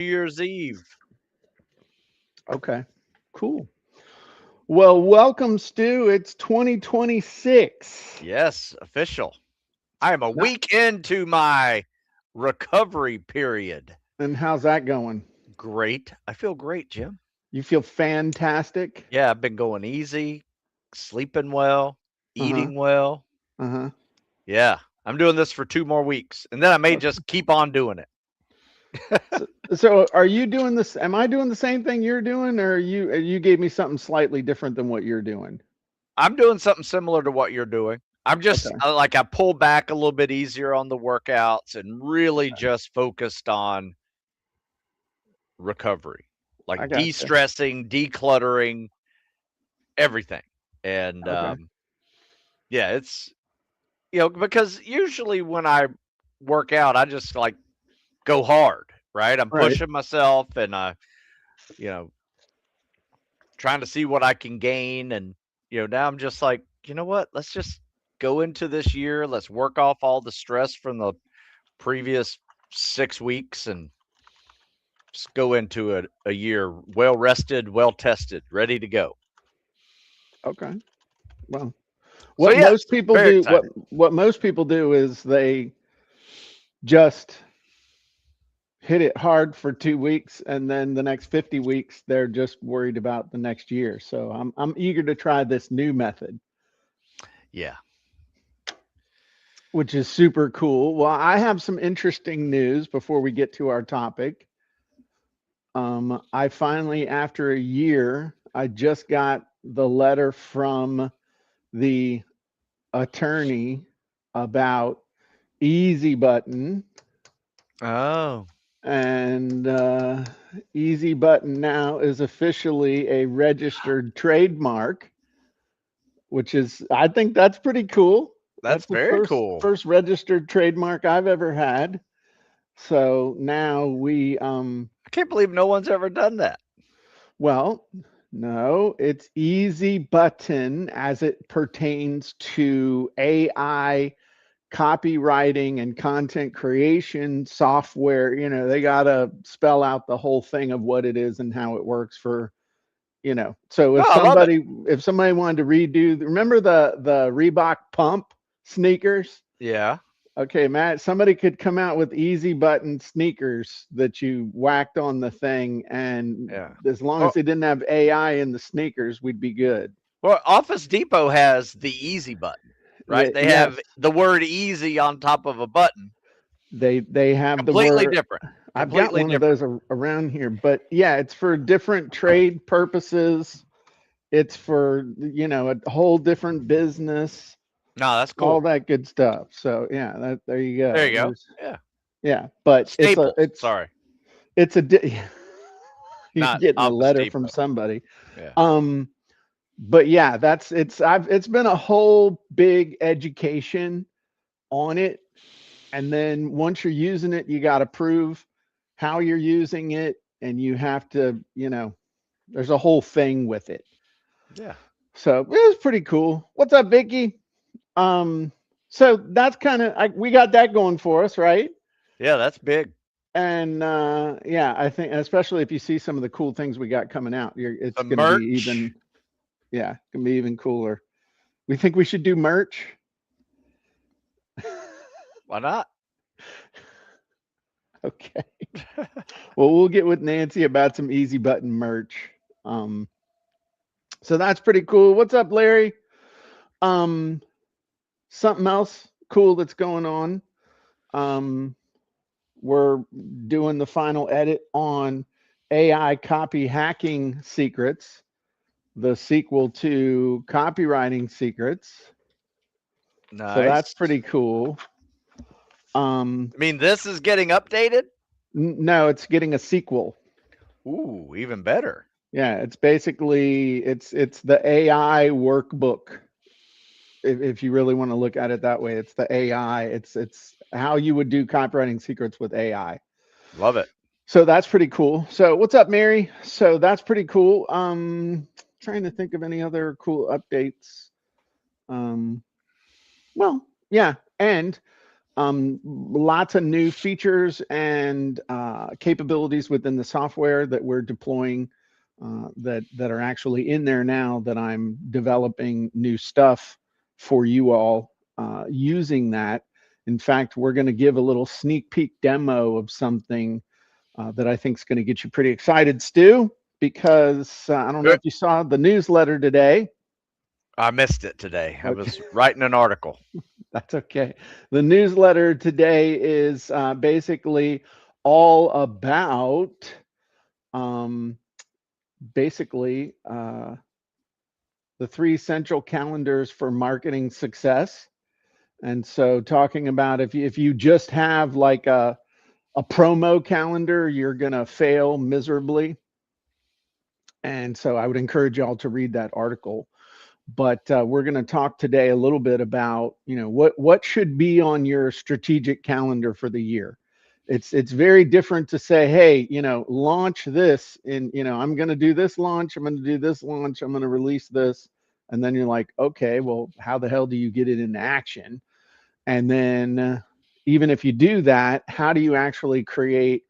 New Year's Eve. Okay, cool. Well, welcome, Stu. It's 2026. Yes, official. I am a Not, week into my recovery period. and how's that going? Great. I feel great, Jim. You feel fantastic? Yeah, I've been going easy, sleeping well, Uh-huh. eating well. Uh-huh. Yeah, I'm doing this for 2 more weeks, and then I may just keep on doing it. So are you doing this? Am I doing the same thing you're doing, or you gave me something slightly different than what you're doing? I'm doing something similar to what you're doing. I'm just Okay. like I pull back a little bit easier on the workouts and really Okay. just focused on recovery, I like gotcha. de-stressing, decluttering, everything. And Okay. yeah, it's because usually when I work out, I just like go hard, right? I'm Right. pushing myself and you know, trying to see what I can gain and now I'm just like, you know what? Let's just go into this year. Let's work off all the stress from the previous 6 weeks and just go into a year well rested, well tested, ready to go. Okay. Well, So what yes, most people very do, what excited. what most people do is they just hit it hard for 2 weeks, and then the next 50 weeks they're just worried about the next year. So I'm eager to try this new method, Yeah. which is super cool. Well, I have some interesting news before we get to our topic. I finally, after a year, I just got the letter from the attorney about Easy Button, Oh. and Easy Button now is officially a registered trademark, which is, I think that's pretty cool. That's That's the very first cool. first registered trademark I've ever had. So now I can't believe no one's ever done that. well, no, it's Easy Button as it pertains to AI copywriting and content creation software. They got to spell out the whole thing of what it is and how it works for, so Oh, if I love it. somebody wanted to redo, remember the Reebok pump sneakers? Yeah. Okay, Matt, somebody could come out with Easy Button sneakers that you whacked on the thing, and Yeah. as long as Well, they didn't have AI in the sneakers, we'd be good. well, Office Depot has the easy button, right? They Yes, have the word easy on top of a button. they have the Completely word. different. I've got Completely one of different. those around here, but yeah, it's for different trade purposes. It's for, a whole different business, No, that's all cool. that good stuff. So yeah, there you There go. you go. Yeah. Yeah, but it's a Staples. Sorry. it's a you're Not getting a Office letter from Depot. somebody. Yeah. Um, but yeah, it's been a whole big education on it. And then once you're using it, you got to prove how you're using it, and you have to, there's a whole thing with it. Yeah. So it was pretty cool. What's up, Vicky? Um, so that's kind of, we got that going for us, right? Yeah, that's big. And yeah, I think especially if you see some of the cool things we got coming out, it's Some going to be merch. even, yeah, going to be even cooler. We think we should do merch. Why not? Okay. Well, we'll get with Nancy about some Easy Button merch. Um, so that's pretty cool. What's up, Larry? Um, Something else cool that's going on. Um, we're doing the final edit on AI copy hacking secrets, the sequel to copywriting secrets. So that's Nice. pretty cool. Um, I mean, this is getting updated. no, it's getting a sequel. Ooh, even better. Yeah, it's basically it's the AI workbook. If you really want to look at it that way, it's the AI. It's how you would do copywriting secrets with AI. Love it. So that's pretty cool. So what's up, Mary? So that's pretty cool. Trying to think of any other cool updates. Um, well, yeah, and Lots of new features and capabilities within the software that we're deploying that are actually in there now that I'm developing new stuff for you all using that. In fact, we're going to give a little sneak peek demo of something that I think is going to get you pretty excited, Stu, because I don't know if you saw the newsletter today. I missed it today. I Okay. was writing an article. That's okay. The newsletter today is basically all about um, basically the three essential calendars for marketing success. And so, talking about if you just have like a promo calendar, you're going to fail miserably. And so, I would encourage y'all to read that article. But we're going to talk today a little bit about what should be on your strategic calendar for the year. It's very different to say, hey, launch this, and I'm going to do this launch, I'm going to do this launch, I'm going to release this, and then you're like, okay, well, how the hell do you get it into action? And then, even if you do that, how do you actually create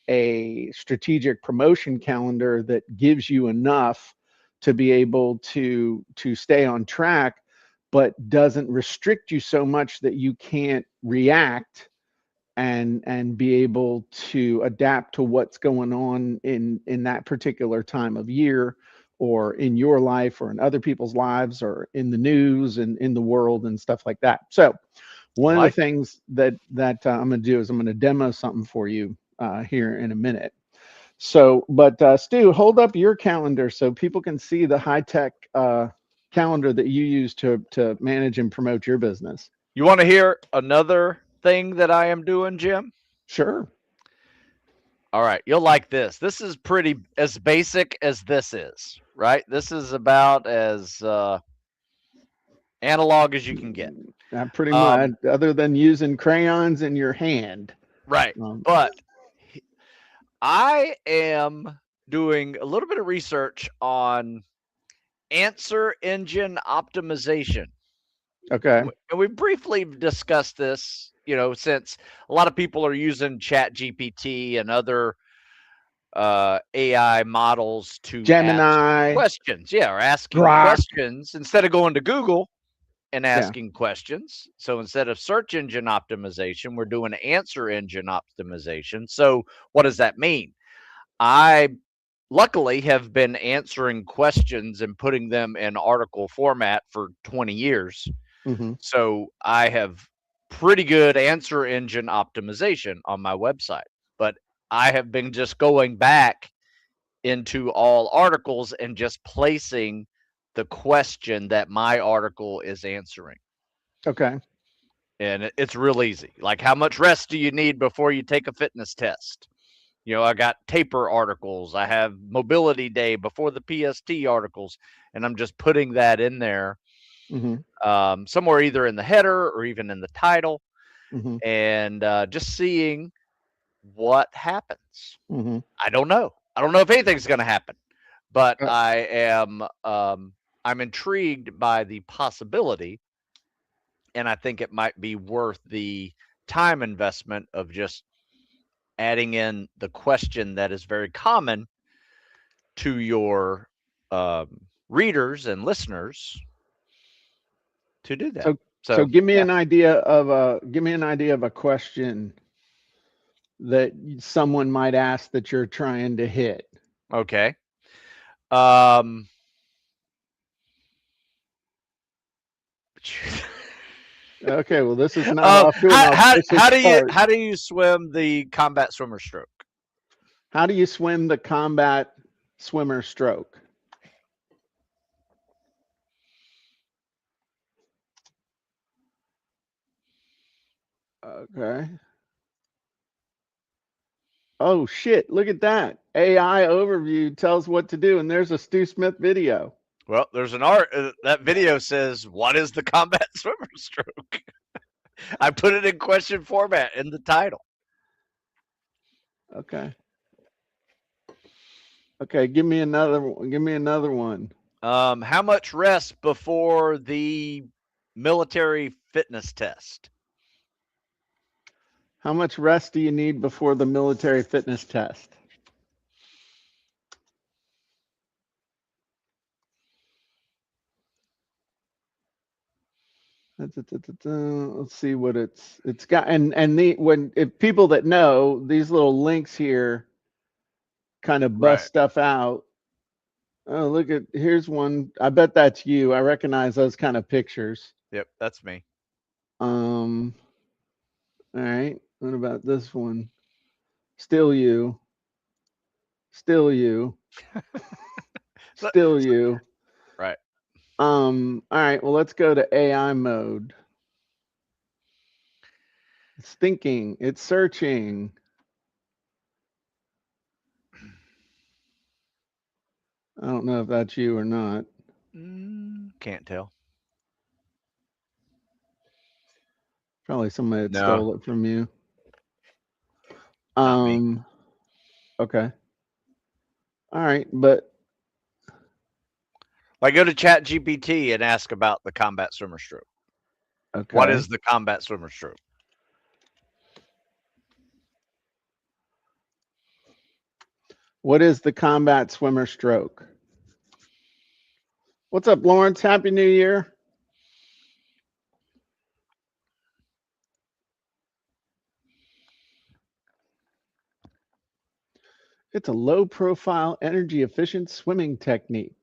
a strategic promotion calendar that gives you enough to be able to stay on track, but doesn't restrict you so much that you can't react and be able to adapt to what's going on in that particular time of year, or in your life, or in other people's lives, or in the news and in the world and stuff like that. So one of the Like, things that I'm going to do is I'm going to demo something for you here in a minute. So, but Stu, hold up your calendar so people can see the high tech calendar that you use to manage and promote your business. you want to hear another thing that I am doing, Jim? Sure. All right, you'll like this. This is pretty as basic as this is, right? This is about as analog as you can get. Pretty much, Um, other than using crayons in your hand. right. Um, But I am doing a little bit of research on answer engine optimization. okay. And we briefly discussed this, since a lot of people are using Chat GPT and other AI models to ask Gemini, questions. Yeah, or asking Grok. questions instead of going to Google and Yeah. asking questions. So instead of search engine optimization, we're doing answer engine optimization. So what does that mean? I luckily have been answering questions and putting them in article format for 20 years. Hmm. So I have pretty good answer engine optimization on my website. But I have been just going back into all articles and just placing the question that my article is answering. Okay. And it's real easy. Like, how much rest do you need before you take a fitness test? I got taper articles. I have mobility day before the PST articles, and I'm just putting that in there Hmm. somewhere either in the header or even in the title, Hmm. and just seeing what happens. Hmm. I don't know. I don't know if anything's going to happen, but Uh, I'm intrigued by the possibility, and I think it might be worth the time investment of just adding in the question that is very common to your readers and listeners to do that. so So yeah, give me an idea of a question that someone might ask that you're trying to hit. okay. Um, Okay, well, this is not off to an how, how auspicious how do you start. how do you swim the combat swimmer stroke? How do you swim the combat swimmer stroke? Okay. Oh shit! Look at that. AI overview tells what to do, and there's a Stu Smith video. Well, there's an art that video says, "What is the combat swimmer stroke?" I put it in question format in the title. Okay. Okay. Give me another. Give me another one. How much rest before the military fitness test? How much rest do you need before the military fitness test? Let's see what it's got. And if people that know, these little links here kind of bust Right. stuff out. Oh, look at, here's one. I bet that's you. I recognize those kind of pictures. Yep, that's me. All right. What about this one? Still you. Still you. So- Still you. right. All right. Well, let's go to AI mode. It's thinking. It's searching. I don't know if that's you or not. Can't tell. Probably somebody that No, stole it from you. not me. Um. Okay. All right. But Like, go to Chat GPT and ask about the combat swimmer stroke. What okay. is the combat swimmer stroke? What is the combat swimmer stroke? What's up, Lawrence? Happy New Year. It's a low profile, energy efficient swimming technique.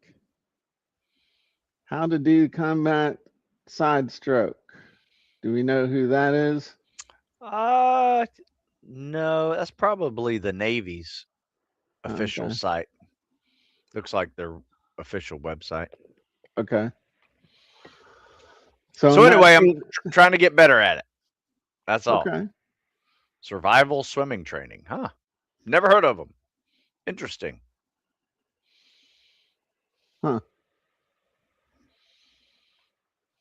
How to do combat side stroke. Do we know who that is? Uh, no, that's probably the Navy's official Okay. site. Looks like their official website. Okay. So So in that anyway, I'm case, trying to get better at it. That's all. okay. Survival swimming training, huh? Never heard of them. Interesting. Huh.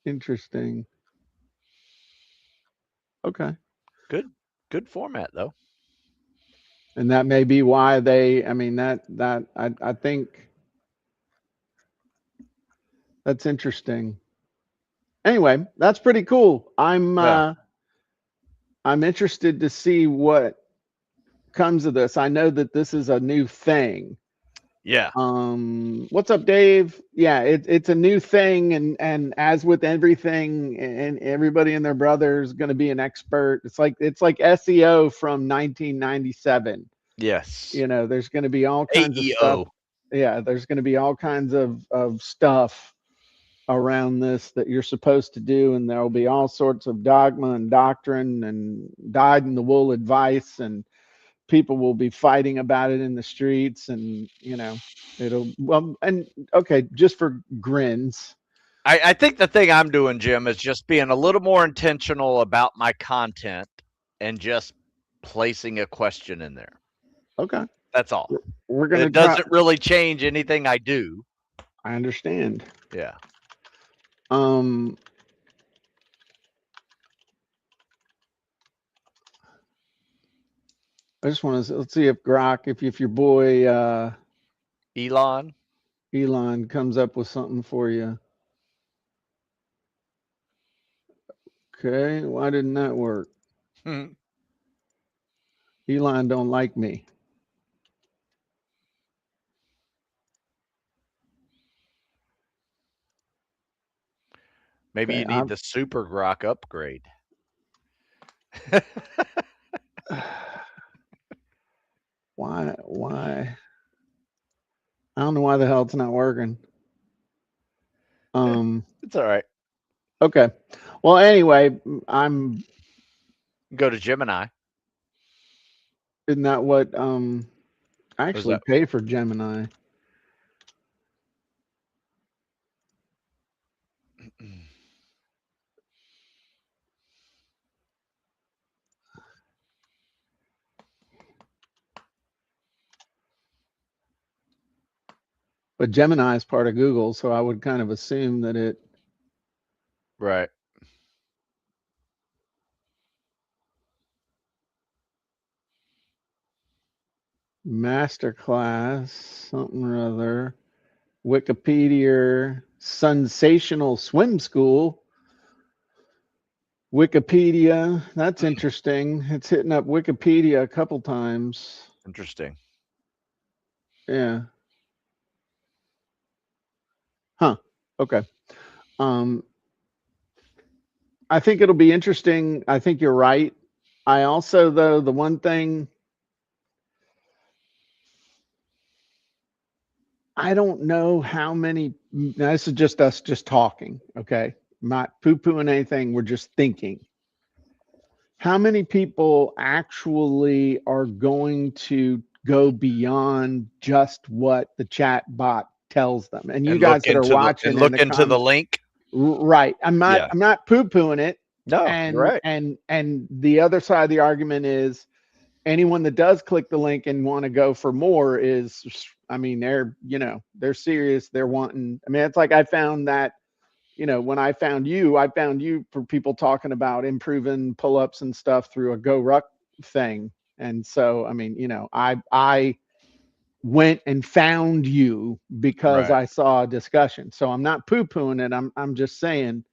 Interesting. Okay. Good, good format though. And that may be why they, I mean, I think that's interesting. Anyway, that's pretty cool. Yeah, I'm interested to see what comes of this. I know that this is a new thing. yeah, What's up, Dave? Yeah, it's a new thing, and as with everything, and everybody and their brother is going to be an expert. It's like SEO from 1997. yes. You know, there's going to be all kinds of stuff. AEO. Yeah, there's going to be all kinds of stuff around this that you're supposed to do, and there will be all sorts of dogma and doctrine and dyed in the wool advice, and people will be fighting about it in the streets, and it'll, well, and okay, just for grins. I think the thing I'm doing, Jim, is just being a little more intentional about my content and just placing a question in there. Okay, That's all. we're gonna It try. doesn't really change anything I do. I understand. Yeah. um I just want to, let's see if Grok, if your boy Elon. Elon comes up with something for you. Okay, why didn't that work? Elon don't like me. Maybe Okay, you need the super grok upgrade. why I don't know why the hell it's not working. um It's all right. okay, well, anyway, I'm Go to Gemini. isn't that what I Is actually that pay for Gemini? But Gemini is part of Google, so I would kind of assume that it right? masterclass something or other, Wikipedia, sensational swim school. Wikipedia. That's interesting. It's hitting up Wikipedia a couple times. Interesting. Yeah. Huh. Okay. Um, I think it'll be interesting. I think you're right. I also, though, the one thing I don't know how many. Now, this is just us just talking. Okay. Not poo pooing anything. We're just thinking. How many people actually are going to go beyond just what the chat bot tells them? And you And guys that are watching in look the into the comments, link. right? Yeah. I'm not poo pooing it. No, you're And right. the other side of the argument is anyone that does click the link and want to go for more is, I mean, they're serious. They're wanting. I mean, it's like I found that, when I found you for people talking about improving pull-ups and stuff through a Go Ruck thing. And so, I mean, I went and found you because Right. I saw a discussion. So I'm not poo-pooing it. I'm just saying,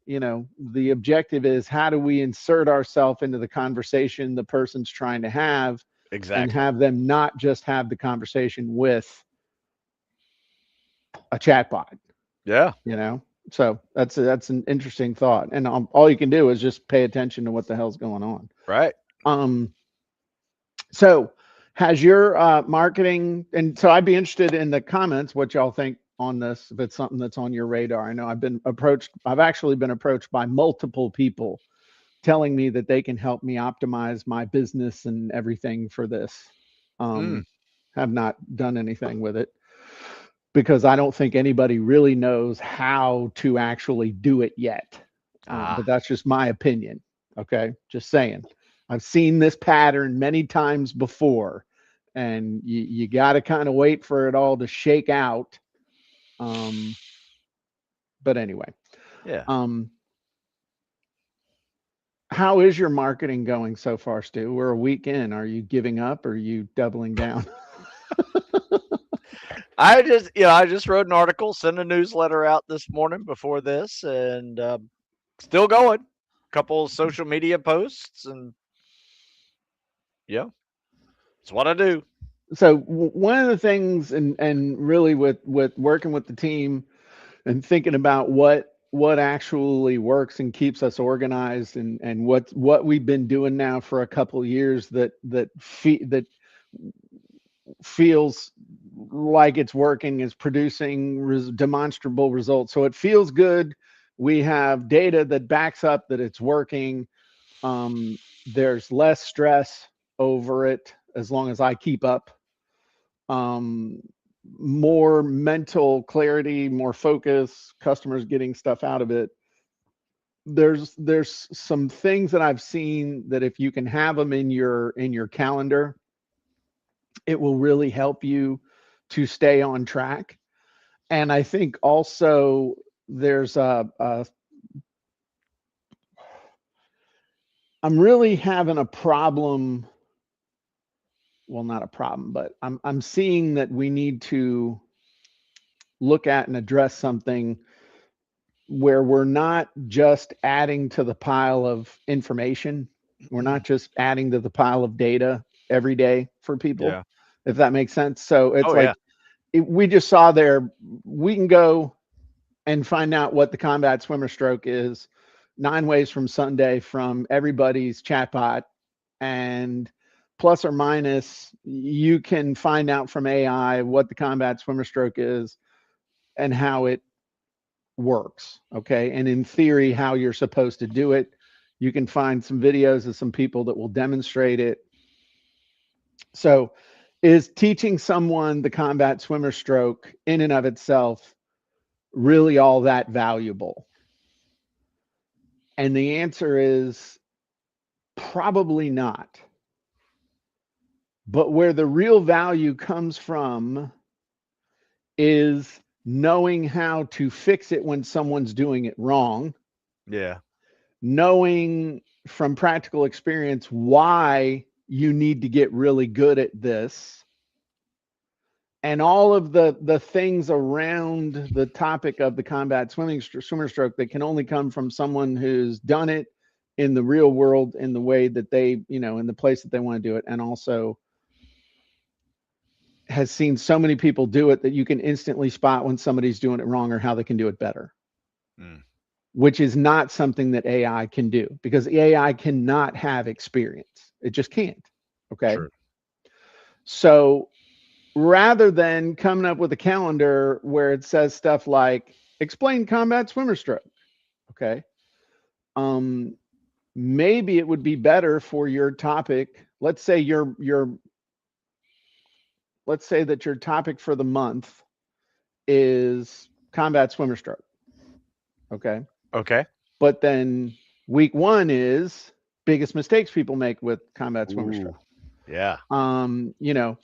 the objective is how do we insert ourselves into the conversation the person's trying to have and Exactly. have them not just have the conversation with a chatbot. Yeah. you know so that's an interesting thought, and all you can do is just pay attention to what the hell's going on. Right. Um so has your marketing, and so I'd be interested in the comments what y'all think on this, if it's something that's on your radar. I know I've actually been approached by multiple people telling me that they can help me optimize my business and everything for this. Mm. Have not done anything with it because I don't think anybody really knows how to actually do it yet. But Ah. that's just my opinion. Okay. Just saying. I've seen this pattern many times before, and you got to kind of wait for it all to shake out. Um, but anyway, Yeah. um, how is your marketing going so far, Stu? We're a week in. Are you giving up or are you doubling down? I just wrote an article, sent a newsletter out this morning before this, and still going. Couple social media posts, and yeah, it's what I do. So one of the things, and really with working with the team and thinking about what actually works and keeps us organized, and what we've been doing now for a couple of years that feels like it's working, is producing demonstrable results. So it feels good. We have data that backs up that it's working. There's less stress over it as long as I keep up. um, More mental clarity, more focus, customers getting stuff out of it. There's some things that I've seen that if you can have them in your calendar, it will really help you to stay on track. And I think also there's I'm really having a problem. Well, not a problem, but I'm seeing that we need to look at and address something where we're not just adding to the pile of information. We're not just adding to the pile of data every day for people, Yeah. if that makes sense. So it's Oh yeah. like we just saw there, we can go and find out what the combat swimmer stroke is 9 ways from Sunday from everybody's chatbot. And plus or minus, you can find out from AI what the combat swimmer stroke is and how it works. Okay. And in theory, how you're supposed to do it. You can find some videos of some people that will demonstrate it. So, is teaching someone the combat swimmer stroke in and of itself really all that valuable? And the answer is probably not. But where the real value comes from is knowing how to fix it when someone's doing it wrong, Yeah. knowing from practical experience why you need to get really good at this, and all of the things around the topic of the combat swimmer stroke that can only come from someone who's done it in the real world in the way that they, in the place that they want to do it, and also has seen so many people do it that you can instantly spot when somebody's doing it wrong or how they can do it better, Mm, which is not something that AI can do because AI cannot have experience. It just can't. Okay. true. So rather than coming up with a calendar where it says stuff like explain combat swimmer stroke, okay, um, maybe it would be better for your topic. Let's say that your topic for the month is combat swimmer stroke, okay, Okay. but then week one is biggest mistakes people make with combat swimmer Ooh. stroke. Yeah. You know,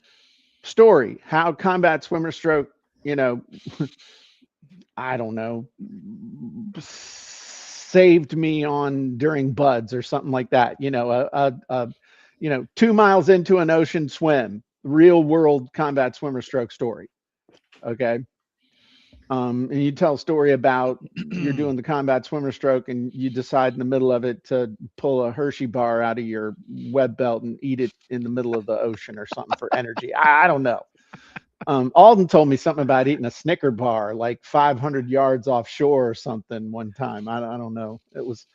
story how combat swimmer stroke, you know, I don't know, saved me on during buds or something like that. 2 miles into an ocean swim, real world combat swimmer stroke story. Okay. And you tell a story about you're doing the combat swimmer stroke and you decide in the middle of it to pull a Hershey bar out of your web belt and eat it in the middle of the ocean or something for energy. I don't know. Alden told me something about eating a Snicker bar like 500 yards offshore or something one time. I don't know. It was,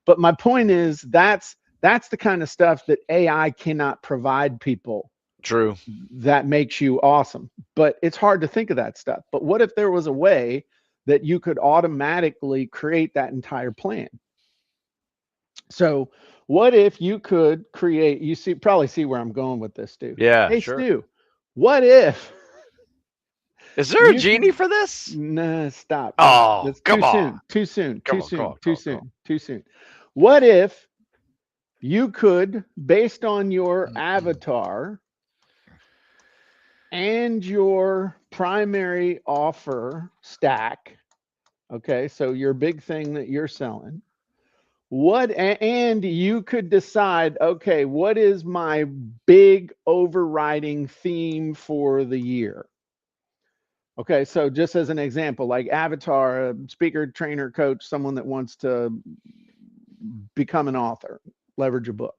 but my point is that's the kind of stuff that AI cannot provide people True. that makes you awesome. But it's hard to think of that stuff. But what if there was a way that you could automatically create that entire plan? So what if you could create, probably see where I'm going with this, Stu. Yeah, Hey, sure. Stu, what if Is there a you genie could, for this? nah, stop. Oh, That's too come on. soon. Too soon. Come Too on, come soon. on, come Too on, come soon. Too soon. What if you could, based on your on. avatar and your primary offer stack, okay, so your big thing that you're selling, and you could decide, okay, what is my big overriding theme for the year? Okay, so just as an example, like avatar, a speaker, trainer, coach, someone that wants to become an author, leverage a book,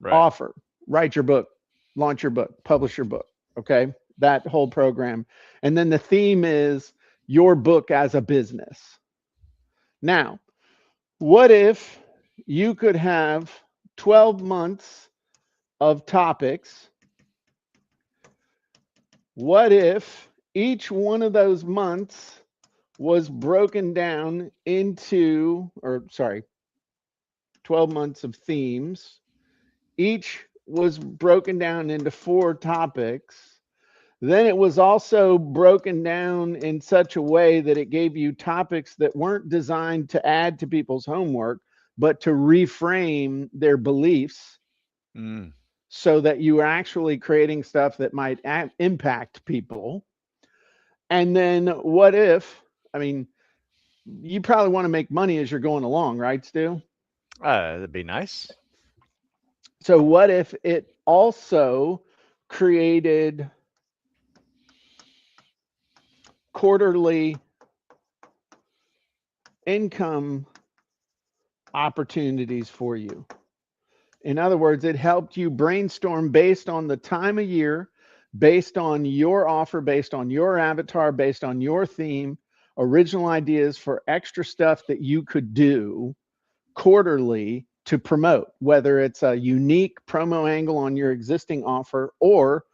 Right. offer, write your book, launch your book, publish your book. Okay, that whole program. And then the theme is your book as a business. Now, what if you could have 12 months of topics? What if each one of those months was broken down into, or sorry, 12 months of themes? Each was broken down into 4 topics. Then it was also broken down in such a way that it gave you topics that weren't designed to add to people's homework, but to reframe their beliefs Mm, so that you are actually creating stuff that might impact people. And then what if, I mean, you probably want to make money as you're going along, right, Stu? that'd be nice. So what if it also created quarterly income opportunities for you? In other words, it helped you brainstorm based on the time of year, based on your offer, based on your avatar, based on your theme, original ideas for extra stuff that you could do quarterly to promote, whether it's a unique promo angle on your existing offer or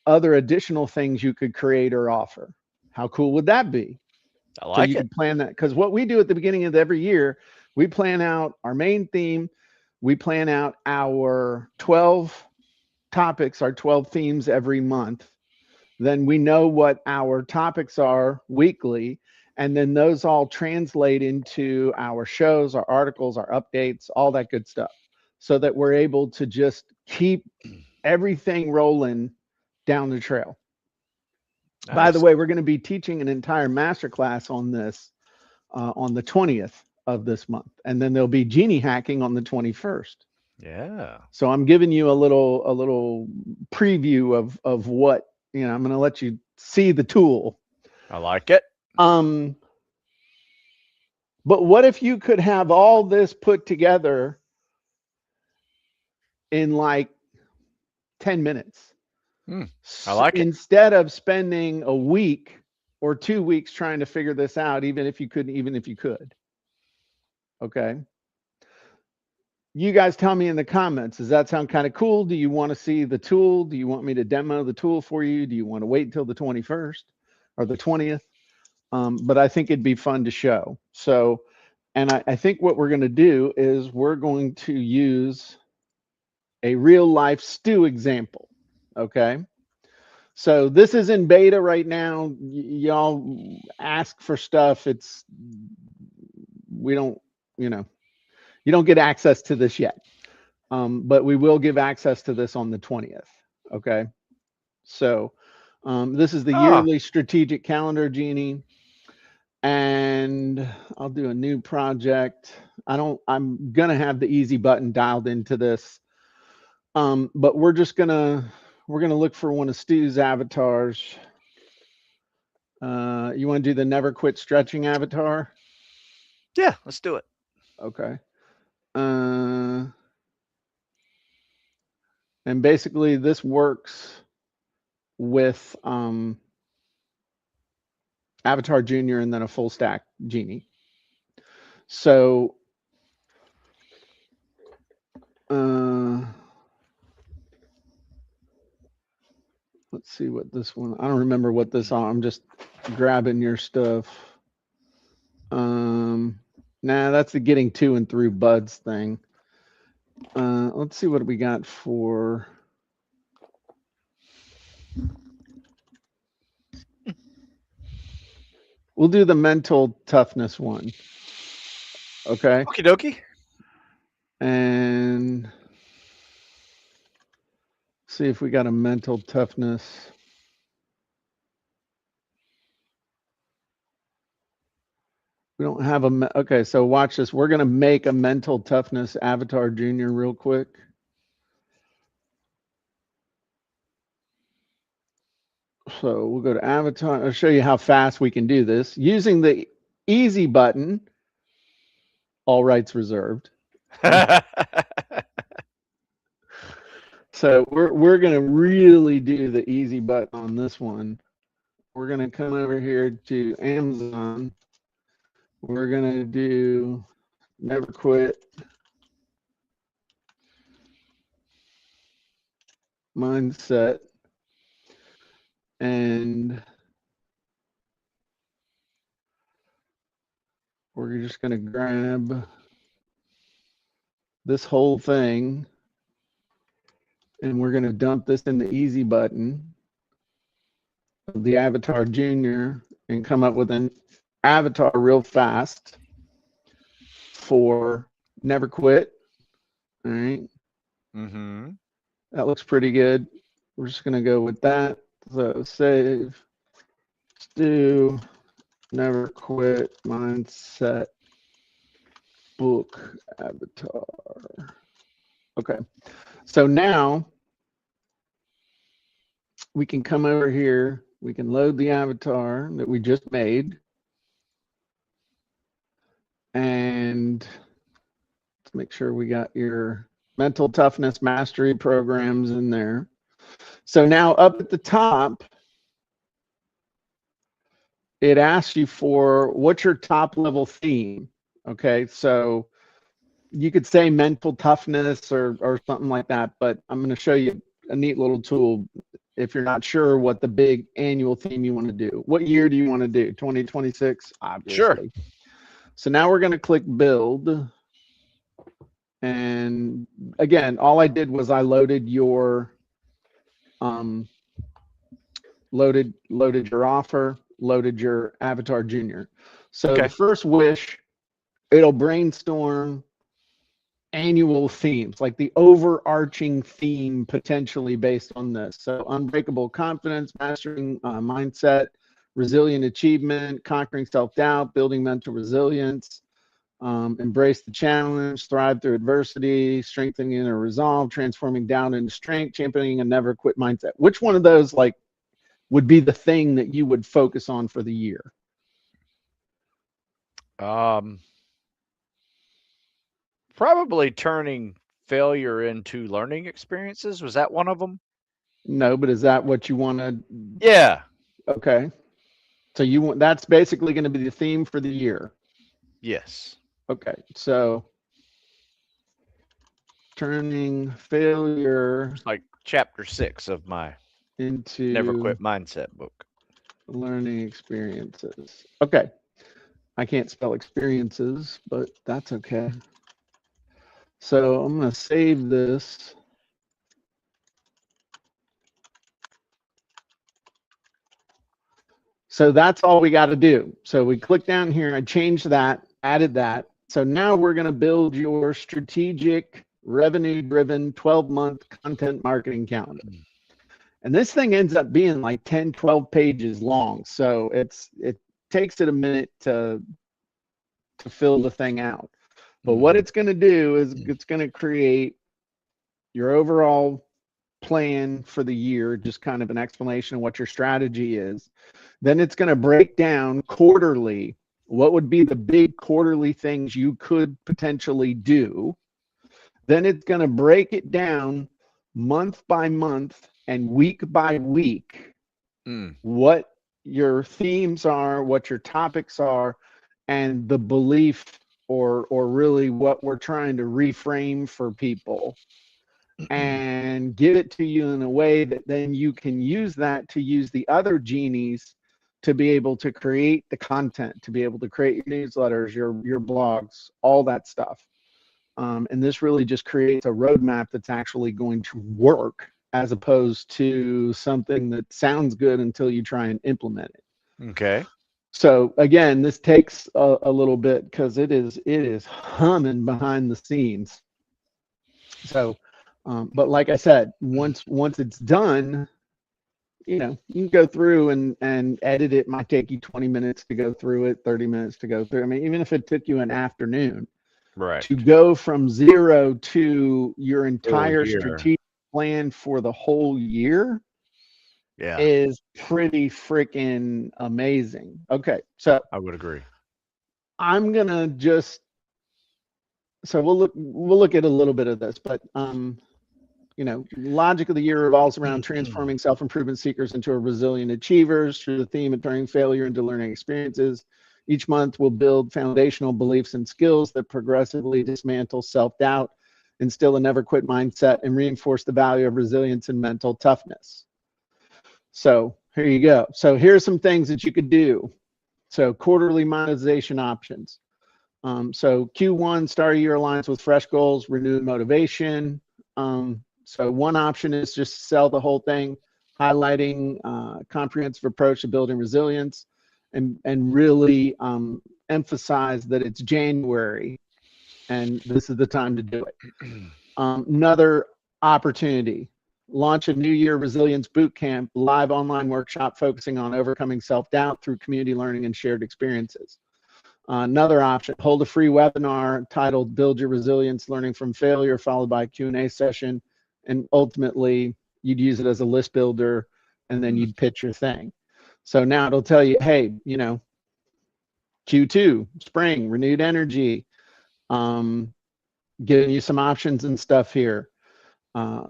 other additional things you could create or offer. How cool would that be? I So like you it. could plan that, because what we do at the beginning of every year, we plan out our main theme, we plan out our 12 topics, our 12 themes every month. Then we know what our topics are weekly, and then those all translate into our shows, our articles, our updates, all that good stuff, so that we're able to just keep everything rolling down the trail. By the Nice. way, we're going to be teaching an entire masterclass on this on the 20th of this month, and then there'll be genie hacking on the 21st. Yeah. So I'm giving you a little preview of what, I'm going to let you see the tool. I like it. Um, but what if you could have all this put together in like 10 minutes. Hmm. I like it. Instead of spending a week or 2 weeks trying to figure this out, even if you could. Okay. You guys tell me in the comments, does that sound kind of cool? Do you want to see the tool? Do you want me to demo the tool for you? Do you want to wait until the 21st or the 20th? But I think it'd be fun to show. So, and I think what we're going to do is we're going to use a real life stew example. Okay. So this is in beta right now. Y'all ask for stuff. We don't, you know, you don't get access to this yet. But we will give access to this on the 20th. Okay. So this is the Ah, yearly strategic calendar, Genie. And I'll do a new project. I'm going to have the easy button dialed into this. But we're going to look for one of Stu's avatars. You want to do the never quit stretching avatar? yeah, let's do it. Okay. Uh, and basically this works with Avatar Junior and then a full stack Genie. So let's see what this one. I don't remember what this on. I'm just grabbing your stuff. Nah, that's the getting to and through buds thing. Let's see what we got for. We'll do the mental toughness one. Okay. Okie dokie. And see if we got a mental toughness. We don't have a. Okay, so watch this. We're going to make a mental toughness Avatar Junior real quick. So we'll go to Avatar. I'll show you how fast we can do this using the easy button. All rights reserved. So we're going to really do the easy button on this one. We're going to come over here to Amazon. We're going to do never quit mindset. And we're just going to grab this whole thing and we're going to dump this in the easy button of the Avatar Junior and come up with an avatar real fast for never quit. All right. Mm-hmm. That looks pretty good. We're just going to go with that. So save, do, never quit, mindset, book, avatar. Okay. So now we can come over here. We can load the avatar that we just made. And let's make sure we got your mental toughness mastery programs in there. So now up at the top, it asks you for what's your top level theme. Okay, so you could say mental toughness or something like that, but I'm going to show you a neat little tool if you're not sure what the big annual theme you want to do. What year do you want to do? 2026, obviously. Sure. So now we're going to click build. And again, all I did was I loaded your loaded your offer, loaded your Avatar Junior. So Okay. the first wish, it'll brainstorm annual themes, like the overarching theme potentially based on this. So unbreakable confidence, mastering mindset, resilient achievement, conquering self-doubt, building mental resilience, embrace the challenge, thrive through adversity, strengthening inner resolve, transforming doubt into strength, championing a never quit mindset. Which one of those like would be the thing that you would focus on for the year? Probably turning failure into learning experiences. Was that one of them? No, but is that what you want to? Yeah. Okay. So you want, that's basically going to be the theme for the year. Yes. Okay. So turning failure It's like chapter 6 of my Never into Quit Mindset book. learning experiences. Okay. I can't spell experiences, but that's okay. So I'm going to save this. So that's all we got to do. So we click down here, I changed that, added that. So now we're going to build your strategic, revenue-driven 12-month content marketing calendar. And this thing ends up being like 10, 12 pages long. So it takes it a minute to fill the thing out. But what it's going to do is it's going to create your overall plan for the year, just kind of an explanation of what your strategy is. Then it's going to break down quarterly what would be the big quarterly things you could potentially do. Then it's going to break it down month by month and week by week, what your themes are, what your topics are, and the belief or really what we're trying to reframe for people, and give it to you in a way that then you can use that to use the other genies to be able to create the content, to be able to create your newsletters, your blogs, all that stuff. And this really just creates a roadmap that's actually going to work, as opposed to something that sounds good until you try and implement it. Okay. So again, this takes a little bit because it is humming behind the scenes. So, but like I said, once it's done, you know, you can go through and edit it. Might take you 20 minutes to go through it, 30 minutes to go through. I mean, even if it took you an afternoon, Right. to go from zero to your Full entire year. strategic plan for the whole year Yeah, is pretty freaking amazing. Okay, so I would agree. I'm gonna just, so we'll look at a little bit of this, but you know, logic of the year revolves around transforming self-improvement seekers into resilient achievers through the theme of turning failure into learning experiences. Each month we'll build foundational beliefs and skills that progressively dismantle self-doubt, instill a never quit mindset, and reinforce the value of resilience and mental toughness. So here you go. So here's some things that you could do. So quarterly monetization options. So Q1, start of year aligns with fresh goals, renewed motivation. So one option is just sell the whole thing, highlighting comprehensive approach to building resilience, and really emphasize that it's January and this is the time to do it. Another opportunity, launch a New Year Resilience Bootcamp, live online workshop focusing on overcoming self-doubt through community learning and shared experiences. Another option, hold a free webinar titled Build Your Resilience, Learning from Failure, followed by a Q&A session. And ultimately, you'd use it as a list builder, and then you'd pitch your thing. So now it'll tell you, hey, you know, Q2, spring, renewed energy, giving you some options and stuff here.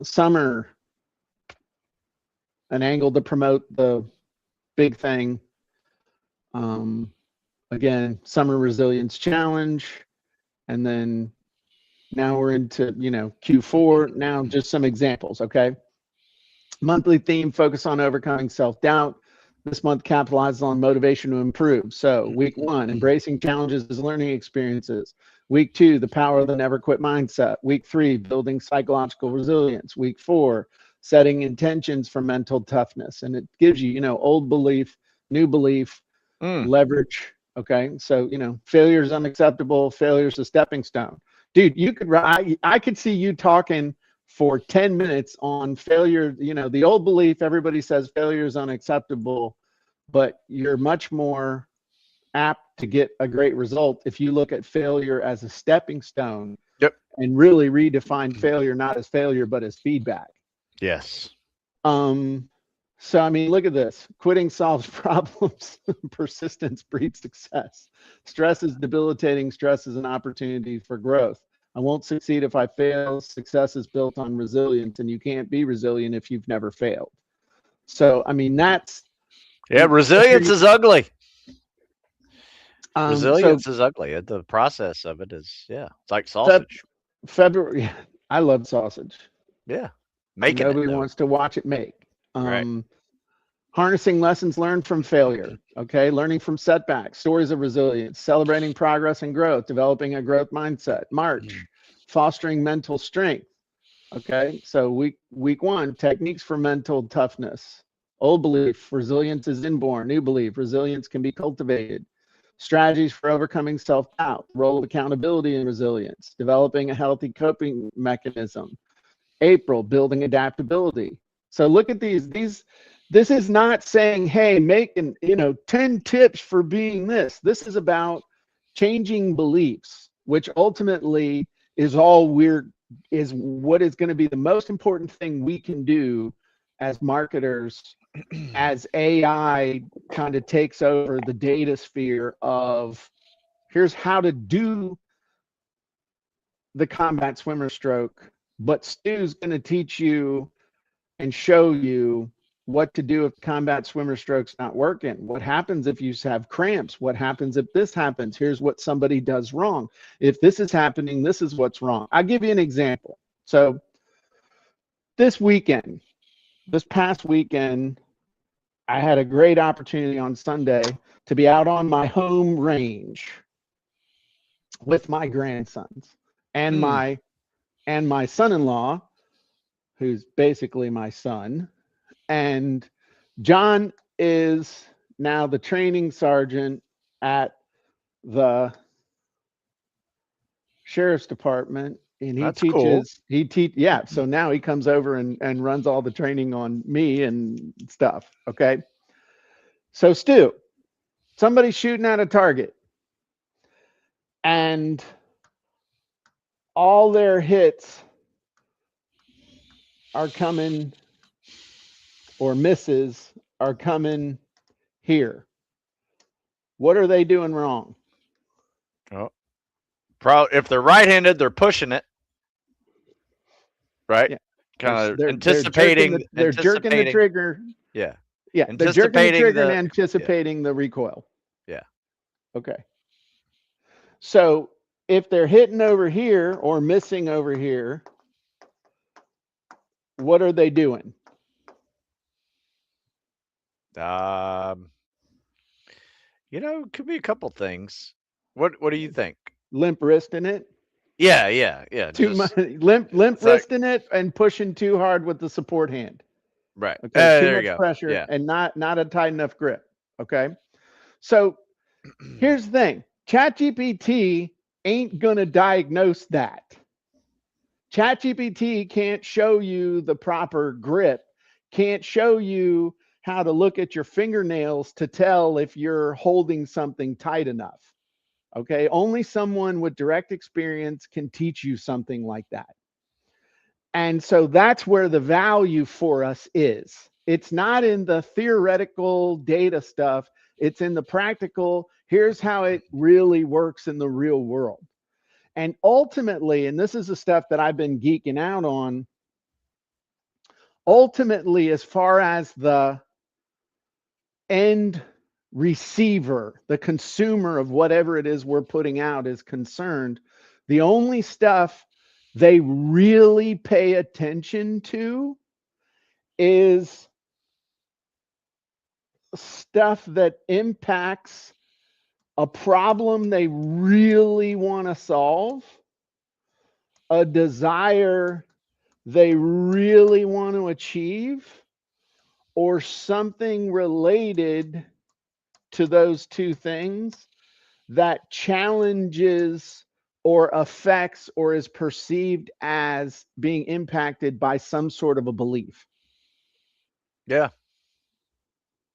Summer, an angle to promote the big thing. Again, Summer Resilience Challenge. And then now we're into, you know, Q4. Now just some examples, okay? Monthly theme, focus on overcoming self-doubt. This month capitalizes on motivation to improve. So week 1, embracing challenges as learning experiences. Week 2, the power of the never quit mindset. Week 3, building psychological resilience. Week 4, setting intentions for mental toughness. And it gives you, you know, old belief, new belief, leverage. Okay, so you know, failure is unacceptable. Failure is a stepping stone. Dude, you could, I could see you talking for 10 minutes on failure. You know, the old belief, everybody says failure is unacceptable, but you're much more apt to get a great result if you look at failure as a stepping stone. Yep. And really redefine failure not as failure but as feedback. Yes. So, I mean, look at this. Quitting solves problems. Persistence breeds success. Stress is debilitating. Stress is an opportunity for growth. I won't succeed if I fail. Success is built on resilience, and you can't be resilient if you've never failed. So, I mean, that's Yeah, resilience is ugly. so Resilience is ugly. The process of it is, yeah, it's like Feb, sausage. February. I love sausage. Yeah, making it Nobody though. wants to watch it make. Right. Harnessing lessons learned from failure. Okay, learning from setbacks, stories of resilience, celebrating progress and growth, developing a growth mindset. March, fostering mental strength. Okay, so week 1, techniques for mental toughness. Old belief, resilience is inborn. New belief, resilience can be cultivated. Strategies for overcoming self-doubt, role of accountability and resilience, developing a healthy coping mechanism. April, building adaptability. So look at these. This is not saying, hey, make 10 tips for being this. This is about changing beliefs, which ultimately is what is going to be the most important thing we can do as marketers as AI kind of takes over the data sphere of here's how to do the combat swimmer stroke, but Stu's going to teach you and show you what to do if combat swimmer stroke's not working. What happens if you have cramps? What happens if this happens? Here's what somebody does wrong. If this is happening, this is what's wrong. I'll give you an example. So this past weekend, I had a great opportunity on Sunday to be out on my home range with my grandsons and my son-in-law, who's basically my son. And John is now the training sergeant at the sheriff's department, and That's cool. so now he comes over and runs all the training on me and stuff. Okay, so Stu, somebody's shooting at a target, and all their hits are coming, or misses are coming here. What are they doing wrong? Oh, if they're right-handed, they're pushing it, right? Yeah, Kind of they're jerking the anticipating. trigger. Yeah, Yeah, they're jerking the anticipating trigger and the. Yeah, anticipating the recoil. yeah. Okay. So if they're hitting over here or missing over here, what are they doing? Um, it could be a couple things. What do you think? Limp wristing it, Yeah, yeah, yeah. too much, Just limp it's like wristing it, and pushing too hard with the support hand. right. Okay, too There you much go. pressure Yeah. and not a tight enough grip. Okay, so here's the thing: ChatGPT ain't gonna diagnose that. ChatGPT can't show you the proper grip, can't show you how to look at your fingernails to tell if you're holding something tight enough. Okay, only someone with direct experience can teach you something like that. And so that's where the value for us is. It's not in the theoretical data stuff, it's in the practical. Here's how it really works in the real world. And ultimately, and this is the stuff that I've been geeking out on, ultimately, as far as the end receiver, the consumer of whatever it is we're putting out is concerned, the only stuff they really pay attention to is stuff that impacts a problem they really want to solve, a desire they really want to achieve, or something related to those two things that challenges or affects or is perceived as being impacted by some sort of a belief. Yeah.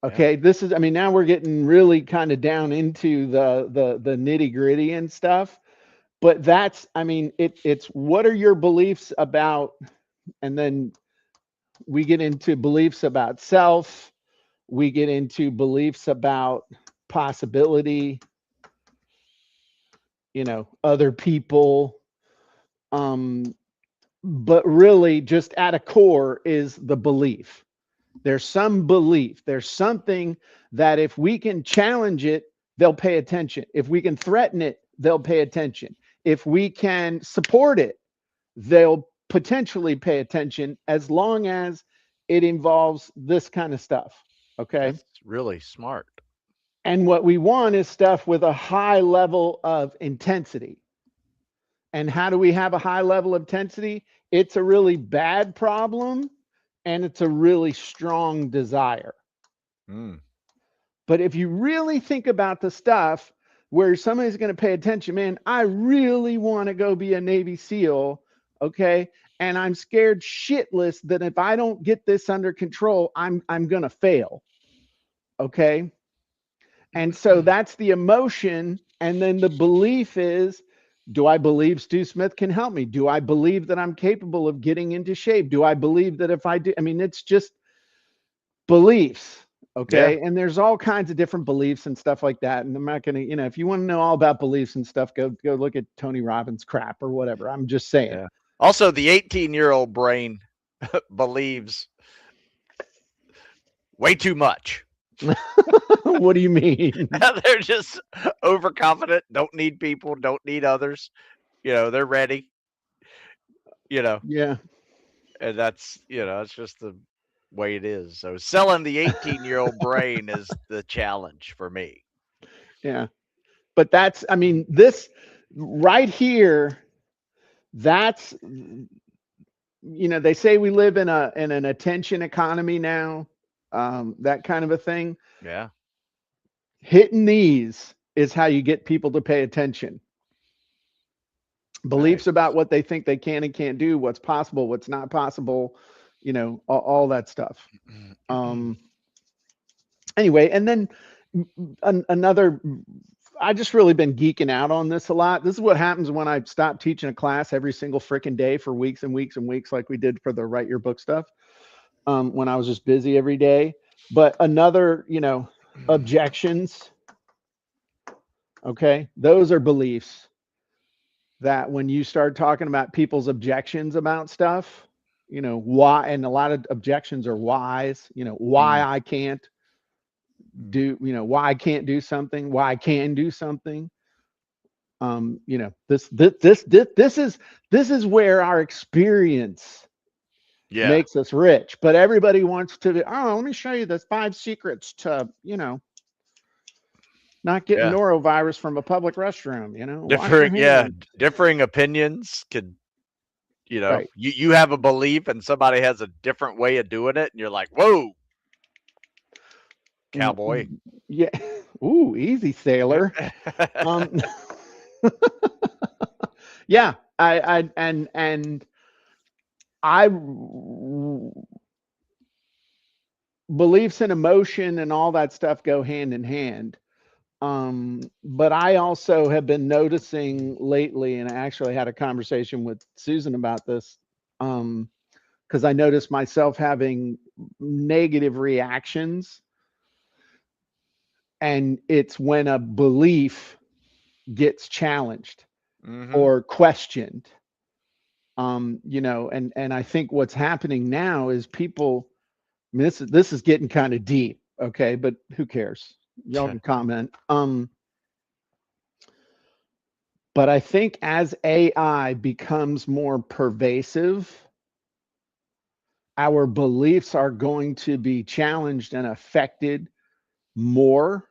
Yeah. Okay, this is, I mean, now we're getting really kind of down into the nitty gritty and stuff, but that's, I mean, it's what are your beliefs about, and then we get into beliefs about self, we get into beliefs about possibility, other people, Um, but really, just at a core is the belief. There's some belief. There's something that if we can challenge it, they'll pay attention. If we can threaten it, they'll pay attention. If we can support it, they'll potentially pay attention as long as it involves this kind of stuff. Okay. That's really smart. And what we want is stuff with a high level of intensity. And how do we have a high level of intensity? It's a really bad problem and it's a really strong desire. Mm. But if you really think about the stuff where somebody's going to pay attention, man, I really want to go be a Navy SEAL, okay? And I'm scared shitless that if I don't get this under control, I'm going to fail, okay? And so that's the emotion, and then the belief is, do I believe Stu Smith can help me? Do I believe that I'm capable of getting into shape? Do I believe that if I do, I mean, it's just beliefs. Yeah. Okay. And there's all kinds of different beliefs and stuff like that. And I'm not going to, if you want to know all about beliefs and stuff, go look at Tony Robbins crap or whatever. I'm just saying. Yeah. Also, the 18-year-old brain believes way too much. What do you mean? They're just overconfident, don't need people, don't need others. They're ready, you know, Yeah. and that's just the way it is. So selling the 18-year-old brain is the challenge for me. Yeah. But that's, I mean, this right here, that's, they say we live in an attention economy now, that kind of a thing. Yeah. Hitting these is how you get people to pay attention. Beliefs about Nice. what they think they can and can't do, what's possible, what's not possible, all that stuff. Um, anyway, and then another, I just really been geeking out on this a lot. This is what happens when I stop teaching a class every single freaking day for weeks and weeks and weeks, like we did for the Write Your Book stuff. When I was just busy every day. But another, objections. Okay, those are beliefs that when you start talking about people's objections about stuff, why, and a lot of objections are whys, why Mm. I can't do, why I can't do something, why I can do something. This is where our experience Yeah. makes us rich, but everybody wants to, let me show you the 5 secrets to, not getting Yeah. norovirus from a public restroom, wash your Differing, yeah, hands. differing opinions could, Right. you have a belief and somebody has a different way of doing it, and you're like, whoa, cowboy. Yeah. Ooh, easy sailor. Um, yeah, and I beliefs and emotion and all that stuff go hand in hand. But I also have been noticing lately, and I actually had a conversation with Susan about this, because I noticed myself having negative reactions, and it's when a belief gets challenged Hmm. or questioned. And I think what's happening now is people. I mean, this is getting kind of deep, okay, but who cares? Y'all can comment. But I think as AI becomes more pervasive, our beliefs are going to be challenged and affected more,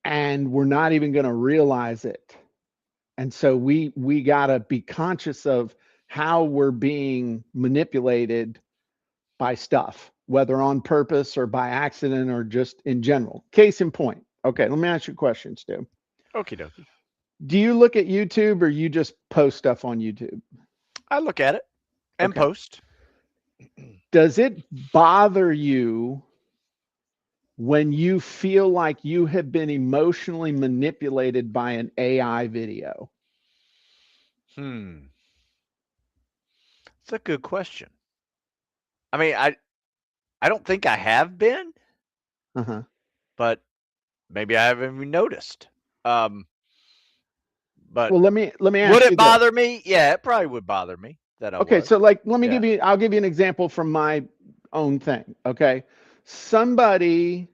and we're not even going to realize it. And so we got to be conscious of how we're being manipulated by stuff, whether on purpose or by accident or just in general. Case in point. Okay, let me ask you a question, Stu. Okie dokie. Do you look at YouTube or you just post stuff on YouTube? I look at it and Okay. post. Does it bother you when you feel like you have been emotionally manipulated by an AI video? Hmm. It's a good question. I mean, I don't think I have been, Uh-huh. but maybe I haven't even noticed. Um, But Well, let me would ask you it this. bother me? Yeah, it probably would bother me that I Okay, was. so like Yeah. I'll give you an example from my own thing. Okay. Somebody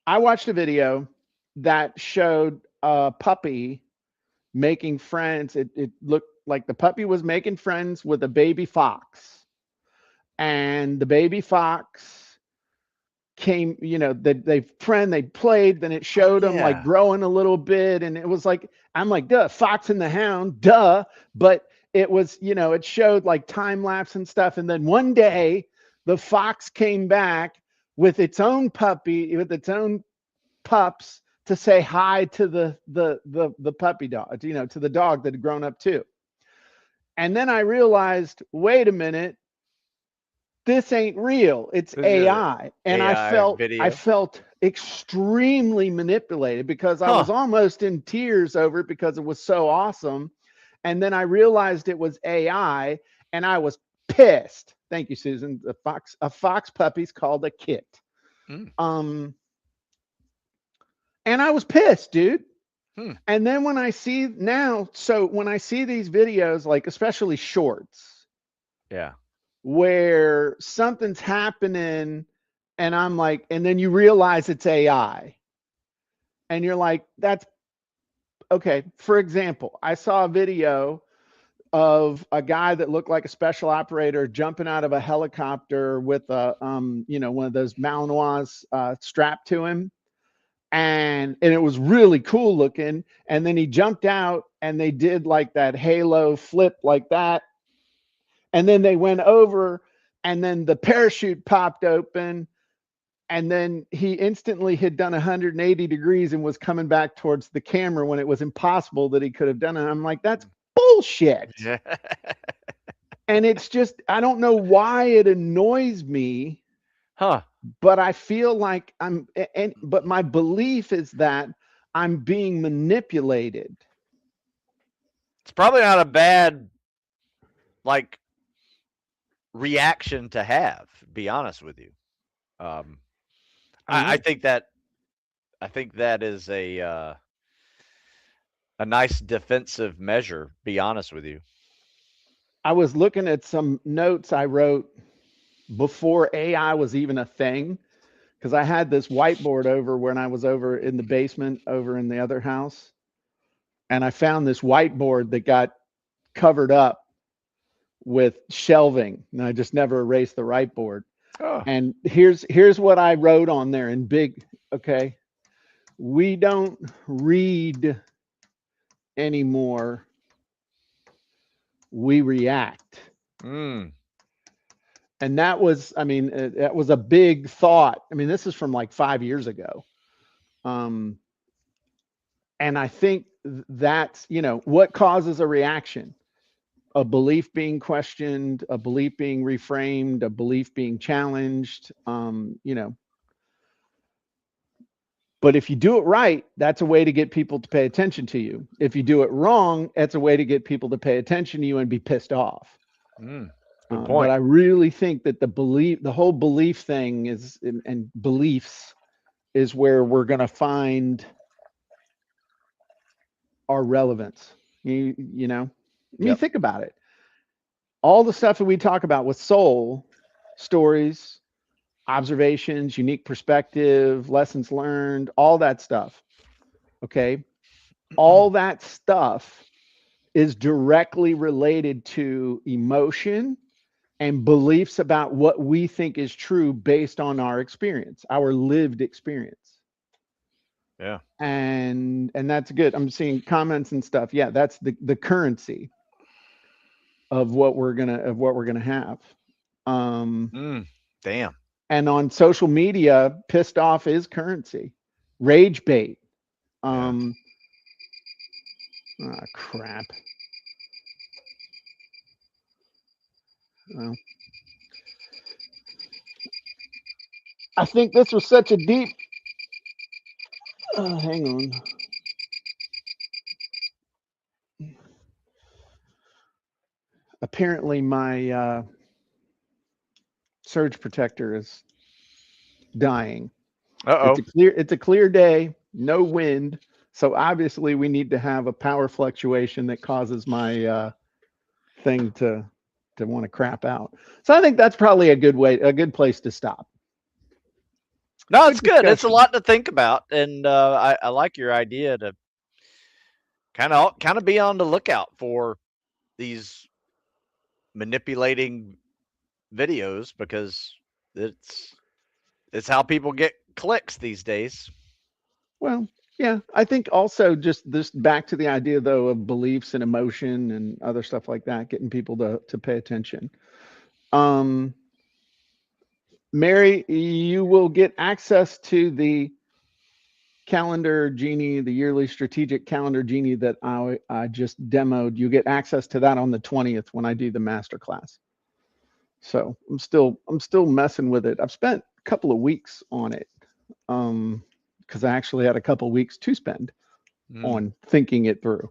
I watched a video that showed a puppy making friends. It looked like the puppy was making friends with a baby fox. And the baby fox came, they played, then it Oh showed them like yeah. growing a little bit. And it was like, I'm like, duh, Fox and the Hound, duh. But it was, it showed like time lapse and stuff. And then one day the fox came back with its own puppy, with its own pups to say hi to the puppy dog, to the dog that had grown up too. And then I realized, wait a minute, this ain't real. It's This is an AI. And I AI felt I video. felt extremely manipulated because I was Huh. almost in tears over it because it was so awesome. And then I realized it was AI and I was pissed. Thank you, Susan. A fox puppy's called a kit. Mm. Um, and I was pissed, dude. Hmm. And then when I see now, so when I see these videos, like especially shorts, Yeah. where something's happening and I'm like, and then you realize it's AI. And you're like, that's okay. For example, I saw a video of a guy that looked like a special operator jumping out of a helicopter with one of those Malinois strapped to him. And it was really cool looking. And then he jumped out and they did like that halo flip like that. And then they went over and then the parachute popped open and then he instantly had done 180 degrees and was coming back towards the camera when it was impossible that he could have done it. I'm like, that's bullshit. Yeah. And it's just, I don't know why it annoys me, Huh. but I feel like but my belief is that I'm being manipulated. It's probably not a bad like reaction to have, be honest with you. Um I don't I know. think that is a nice defensive measure, be honest with you. I was looking at some notes I wrote before AI was even a thing because I had this whiteboard over when I was over in the basement over in the other house. And I found this whiteboard that got covered up with shelving. And I just never erased the whiteboard. Oh. And here's what I wrote on there in big, okay. We don't read anymore. We react. Mm. And that was, I mean, that was a big thought. I mean, this is from like 5 years ago. Um, and I think that's, what causes a reaction? A belief being questioned, a belief being reframed, a belief being challenged. But if you do it right, that's a way to get people to pay attention to you. If you do it wrong, that's a way to get people to pay attention to you and be pissed off. Mm. Good But point. I really think that the whole belief thing is, and beliefs is where we're going to find our relevance. I mean, Yep. think about it. All the stuff that we talk about with soul, stories, observations, unique perspective, lessons learned, all that stuff. Okay. All that stuff is directly related to emotion and beliefs about what we think is true based on our experience, our lived experience. Yeah. And that's good. I'm seeing comments and stuff. Yeah, that's the currency of what we're gonna have. Um, Mm. Damn. and on social media, pissed off is currency. Rage bait. Yeah. Um, crap. Well, I think this was such a deep. Hang on. Apparently, my surge protector is dying. Uh-oh. It's a clear day, no wind, So obviously we need to have a power fluctuation that causes my thing to want to crap out. So I think that's probably a good place to stop. No, Good it's good. It's a discussion. lot to think about, and I like your idea to kind of be on the lookout for these manipulating videos because it's it's how people get clicks these days. Well, yeah, I think also just this back to the idea though of beliefs and emotion and other stuff like that, getting people to pay attention. Um, Mary, you will get access to the calendar genie, the yearly strategic calendar genie that I just demoed. You get access to that on the 20th when I do the masterclass. So I'm still messing with it. I've spent a couple of weeks on it because I actually had a couple of weeks to spend Mm. on thinking it through.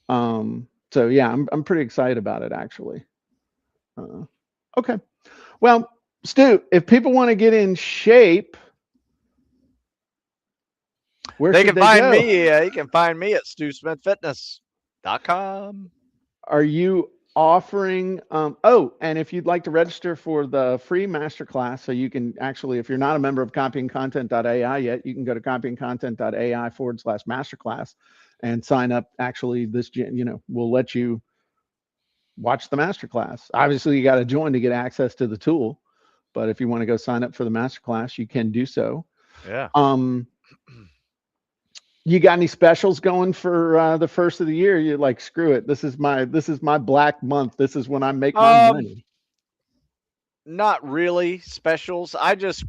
So yeah, I'm pretty excited about it actually. Uh, okay, well, Stu, if people want to get in shape, where They should can they find go? me. You can find me at StuSmithFitness.com. Are you offering? Oh, and if you'd like to register for the free masterclass, so you can actually, if you're not a member of CopyandContent.ai yet, you can go to CopyandContent.ai/masterclass and sign up. Actually, we'll let you watch the masterclass. Obviously, you got to join to get access to the tool, but if you want to go sign up for the masterclass, you can do so. Yeah. Um, you got any specials going for the first of the year? You're like, screw it. This is my black month. This is when I make my Um, money. Not really specials. I just,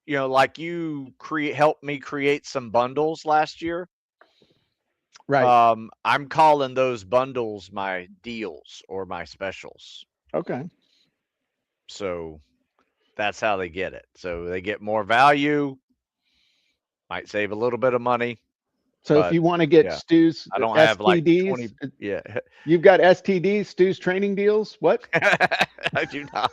like you helped me create some bundles last year. Right. I'm calling those bundles my deals or my specials. Okay. So that's how they get it. So they get more value, might save a little bit of money, So if but you want to get yeah, Stu's I don't have like STDs, 20. Yeah, you've got STDs, Stu's training deals. What? I do not.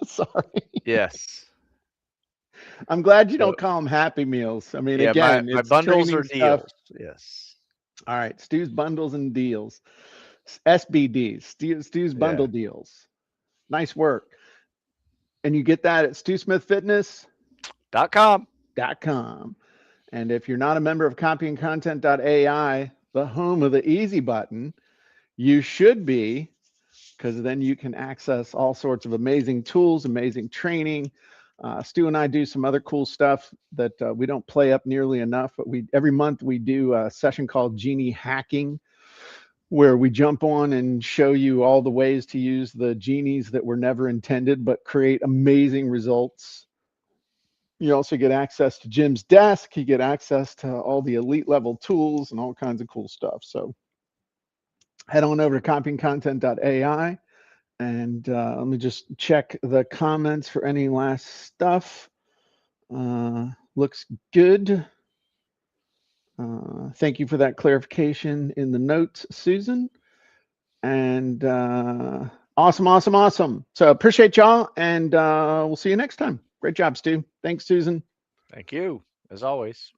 Sorry. Yes. I'm glad you So don't call them Happy Meals. I mean, yeah, my again, my it's bundles are training stuff. deals. Yes. All right. Stu's bundles and deals. SBDs, Stu's Yeah. bundle deals. Nice work. And you get that at .com. StuSmithFitness.com. And if you're not a member of CopyandContent.ai, the home of the easy button, you should be, because then you can access all sorts of amazing tools, amazing training. Stu and I do some other cool stuff that we don't play up nearly enough, but every month we do a session called Genie Hacking, where we jump on and show you all the ways to use the genies that were never intended, but create amazing results. You also get access to Jim's desk. You get access to all the elite level tools and all kinds of cool stuff. So head on over to copyandcontent.ai and let me just check the comments for any last stuff. Looks good. Thank you for that clarification in the notes, Susan. And awesome, awesome, awesome. So appreciate y'all, and we'll see you next time. Great job, Stu. Thanks, Susan. Thank you, as always.